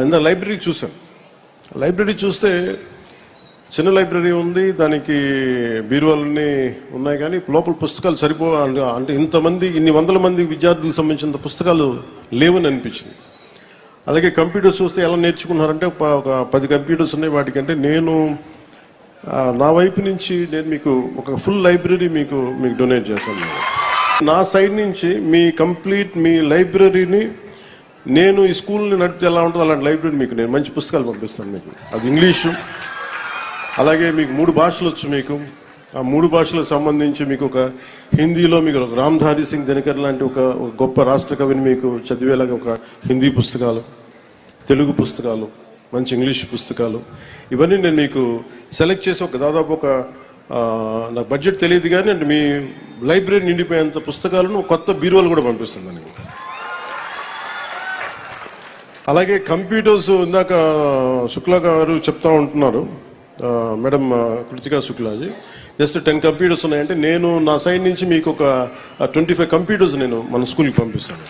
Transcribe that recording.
ఇంత లైబ్రరీ చూసాను. లైబ్రరీ చూస్తే చిన్న లైబ్రరీ ఉంది, దానికి బీరువాలన్నీ ఉన్నాయి, కానీ లోపల పుస్తకాలు అంటే ఇంతమంది ఇన్ని వందల మంది విద్యార్థులకు సంబంధించిన పుస్తకాలు లేవని అనిపించింది. అలాగే కంప్యూటర్స్ చూస్తే ఎలా నేర్చుకున్నారంటే ఒక 10 కంప్యూటర్స్ ఉన్నాయి. వాటికంటే నేను నా వైపు నుంచి నేను మీకు ఒక ఫుల్ లైబ్రరీ మీకు డొనేట్ చేస్తాను. నా సైడ్ నుంచి మీ లైబ్రరీని నేను ఈ స్కూల్ని నడిపితే ఎలా ఉంటుందో అలాంటి లైబ్రరీ మీకు నేను మంచి పుస్తకాలు పంపిస్తాను. మీకు అది ఇంగ్లీషు, అలాగే మీకు 3 భాషలు వచ్చు. మీకు ఆ 3 భాషలకు సంబంధించి మీకు ఒక హిందీలో మీకు ఒక రామ్ధారీ సింగ్ దినకర్ లాంటి ఒక గొప్ప రాష్ట్ర కవిని మీకు చదివేలాగా ఒక హిందీ పుస్తకాలు, తెలుగు పుస్తకాలు, మంచి ఇంగ్లీష్ పుస్తకాలు, ఇవన్నీ నేను మీకు సెలెక్ట్ చేసి దాదాపు నాకు బడ్జెట్ తెలియదు కానీ అంటే మీ లైబ్రరీ నిండిపోయేంత పుస్తకాలను కొత్త బీరువాలు కూడా పంపిస్తుంది. అలాగే కంప్యూటర్స్ ఇందాక శుక్లా గారు చెప్తా ఉంటున్నారు, madam Kritika Shuklaji, just 10 computers ఉన్నాయంటే నేను నా సైడ్ నుంచి మీకు ఒక 25 కంప్యూటర్స్ నేను మన స్కూల్కి పంపిస్తాను.